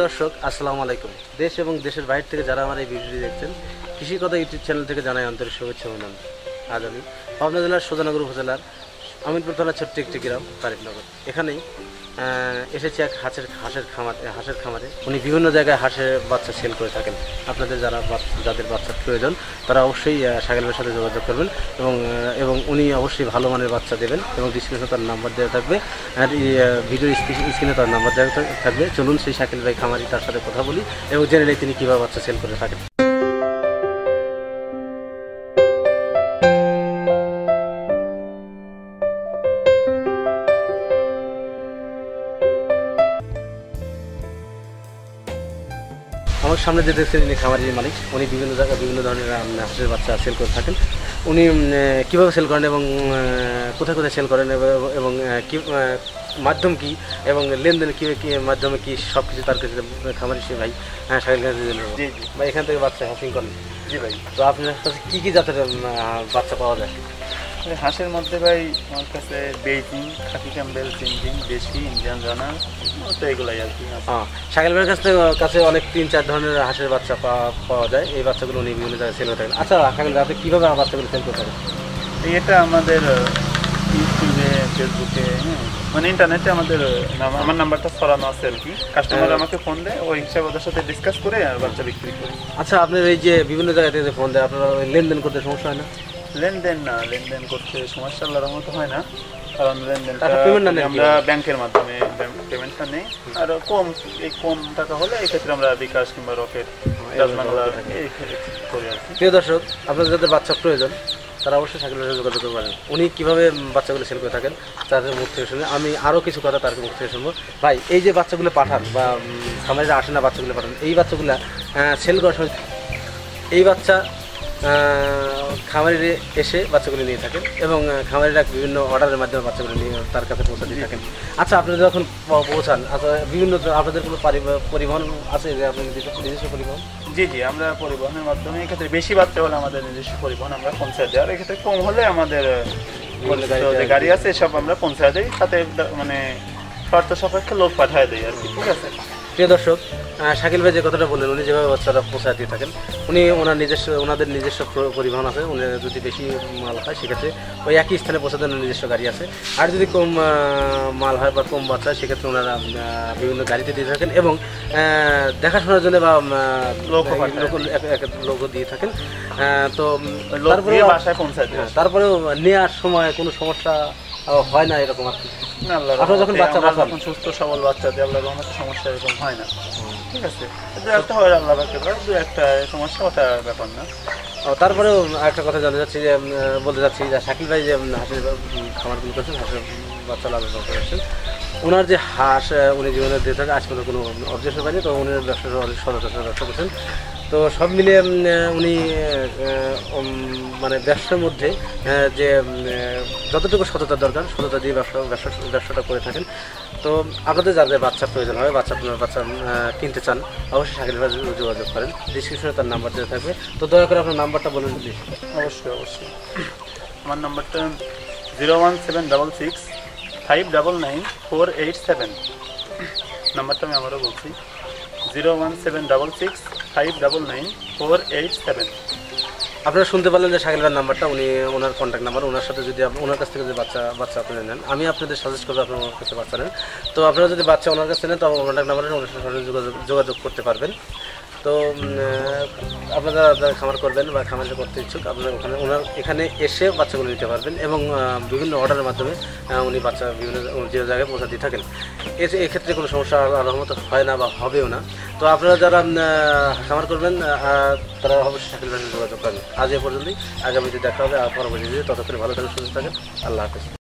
দর্শক আসসালামু আলাইকুম। দেশ এবং দেশের বাইরে থেকে যারা আমার এই ভিডিওটি দেখছেন, কৃষি কথা ইউটিউব চ্যানেল থেকে জানাই আন্তরিক শুভেচ্ছা ও অভিনন্দন। আজ আমি পাবনা জেলার সোজানগর উপজেলার আমিনপুর থানার ছোট্ট একটি গ্রাম তারিকনগর, এখানেই এসেছি এক হাঁসের খামারে। উনি বিভিন্ন জায়গায় হাঁসের বাচ্চা সেল করে থাকেন। আপনাদের যাদের বাচ্চার প্রয়োজন তারা অবশ্যই শাকিল ভাইয়ের সাথে যোগাযোগ করবেন এবং উনি অবশ্যই ভালো মানের বাচ্চা দেবেন এবং ডিসক্রিপশনে তার নাম্বার দেওয়া থাকবে আর ভিডিও স্ক্রিনে তার নাম্বার দেওয়া থাকবে। চলুন সেই শাকিল ভাই খামারি তার সাথে কথা বলি এবং জেনে নেই তিনি কীভাবে বাচ্চা সেল করে থাকেন। আমার সামনে যে দেখছেন ইনি খামারির মালিক। উনি বিভিন্ন জায়গায় বিভিন্ন ধরনের হাঁসের বাচ্চা সেল করে থাকেন। উনি কীভাবে সেল করেন এবং কোথায় কোথায় সেল করেন এবং কি মাধ্যম কী এবং লেনদেন কী মাধ্যমে কী সব কিছু তার কাছে খামারি সে ভাই শাকিল কাছে ভাই এখান থেকে বাচ্চা হ্যাশিং করেন। জি ভাই। তো আপনার কাছে কী কী জাতের বাচ্চা পাওয়া যায়? হাঁসের মধ্যে ভাই আমার কাছে বেইজিং, খাকি ক্যাম্বেল, চিনজিং, দেশি, ইন্ডিয়ান রানার, তো এগুলাই আর কি। শাকিল ভাইয়ের কাছে অনেক 3-4 ধরনের হাঁসের বাচ্চা পাওয়া যায়। এই বাচ্চাগুলো উনি বিভিন্ন জায়গায় সেল করে থাকেন। আচ্ছা শাকিল ভাই, আপনি কীভাবে বাচ্চাগুলো সেল করে থাকেন? এটা আমাদের ইউটিউবে, ফেসবুকে, মানে ইন্টারনেটে আমার নাম্বারটা ছড়ানো আছে আর কি। কাস্টমার আমাকে ফোন দেয়, ওই হিসাবে ওদের সাথে ডিসকাস করে আর বাচ্চা বিক্রি করি। আচ্ছা, আপনার এই যে বিভিন্ন জায়গা থেকে ফোন দেয়, আপনারা লেনদেন করতে সমস্যা হয় না? লেনদেন করতে সমস্যা আল্লাহর রহমতে হয় না, কারণ লেনদেনটা আমরা ব্যাংকের মাধ্যমে পেমেন্টটা নেই। আর কম টাকা হলে এই ক্ষেত্রে আমরা বিকাশ কিংবা রকেট করি আর কি। প্রিয় দর্শক, আপনাদের যাদের বাচ্চা প্রয়োজন তারা অবশ্যই শাকিল ভাইয়ের সাথে যোগাযোগ করতে পারেন। উনি কীভাবে বাচ্চাগুলো সেল করে থাকেন তাদের মুখ থেকে শুনে আমি আরও কিছু কথা তার মুখ থেকে শুনবো। ভাই, এই যে বাচ্চাগুলো পাঠান বা খামারিরা আসে না বাচ্চাগুলো পাঠান, এই বাচ্চাগুলো সেল করার সময় এই বাচ্চা খামারিরা এসে বাচ্চাগুলো নিয়ে থাকেন এবং খামারিরা বিভিন্ন অর্ডারের মাধ্যমে বাচ্চাগুলো নিয়ে তার কাছে পৌঁছে দিয়ে থাকেন। আচ্ছা, আপনারা যখন পৌঁছান, আচ্ছা বিভিন্ন আপনাদের কোনো পরিবহন আছে যে আপনার নিজস্ব পরিবহন? জি, আমরা পরিবহনের মাধ্যমে, এক্ষেত্রে বেশি বাচ্চা হলে আমাদের নিজস্ব পরিবহন আমরা পৌঁছায় দিই, আর এক্ষেত্রে কম হলে আমাদের গাড়ি আছে সব আমরা পৌঁছায় দিই, সাথে মানে শর্ত সাপেক্ষে লোক পাঠায় দিই আর কি। ঠিক আছে প্রিয় দর্শক, শাকিল ভাই যে কথাটা বললেন, উনি যেভাবে বাচ্চারা পৌঁছায় দিয়ে থাকেন, উনি ওনাদের নিজস্ব পরিবহন আছে। উনি যদি বেশি মাল হয় সেক্ষেত্রে ওই একই স্থানে পৌঁছে দেন, নিজস্ব গাড়ি আছে। আর যদি কম মাল হয় বা কম বাচ্চা হয় সেক্ষেত্রে ওনারা বিভিন্ন গাড়িতে দিয়ে থাকেন এবং দেখাশোনার জন্য বা লোক দিয়ে থাকেন। তো তারপরেও নেওয়ার সময় কোনো সমস্যা হয় না এরকম আর কি? আপনারা যখন যখন সুস্থ সবল বাচ্চা দিয়ে আল্লাহর রহমতে সমস্যা এরকম হয় না। ঠিক আছে, একটা হয় আল্লাহ দু একটা সমস্যা, ওটা ব্যাপার না। তারপরেও একটা কথা বলতে চাচ্ছি যে শাকিল ভাই যে হাঁসের খামারগুলো করছেন, হাঁসের বাচ্চা লালন পালন করছেন, ওনার যে হাঁস উনি জীবনে দিয়ে থাকে আজ পর্যন্ত কোনো অবজেকশন পায়নি। তো উনি ব্যবসার অনেক সততার ব্যবসা করছেন। তো সব মিলিয়ে উনি মানে ব্যবসার মধ্যে যে যতটুকু সততা দরকার সততা দিয়ে ব্যবসাটা করে থাকেন। তো আপনাদের যাদের বাচ্চা প্রয়োজন হয়, বাচ্চা কিনতে চান, অবশ্যই শাকিল ভাই যোগাযোগ করেন। ডিসক্রিপশনে তার নাম্বার দেওয়া থাকবে। তো দয়া করে আপনার নাম্বারটা বলুন প্লিজ। অবশ্যই আমার নাম্বারটা 01766 599 487। নাম্বারটা আমি আবারও বলছি, 01766 599 487। আপনারা শুনতে পারলেন যে শাকিল ভাইয়ের নাম্বারটা, ওনার কন্ট্যাক্ট নাম্বার। ওনার সাথে যদি ওনার কাছ থেকে যদি বাচ্চা আপনারা নেন, আমি আপনাদের সাজেস্ট করবো আপনার ওনার কাছে বাচ্চা নেন। তো আপনারা যদি বাচ্চা ওনার কাছে নেন তো কন্ট্যাক্ট নাম্বারে ওনার সাথে যোগাযোগ করতে পারবেন। তো আপনারা খামার করবেন বা খামার করতে ইচ্ছুক, আপনারা এখানে এসে বাচ্চাগুলো নিতে পারবেন এবং বিভিন্ন অর্ডারের মাধ্যমে উনি বাচ্চা বিভিন্ন যে জায়গায় পৌঁছা দিয়ে থাকেন। এক্ষেত্রে কোনো সমস্যা রহমত হয় না বা হবেও না। তো আপনারা যারা খামার করবেন তারা অবশ্যই শাকিল ভাইয়ের সাথে যোগাযোগ করেন। আজ এ পর্যন্তই, আগামীতে দেখা হবে পরবর্তী ভিডিও। ততক্ষণে ভালো থাকেন, সুস্থ থাকেন। আল্লাহ হাফেজ।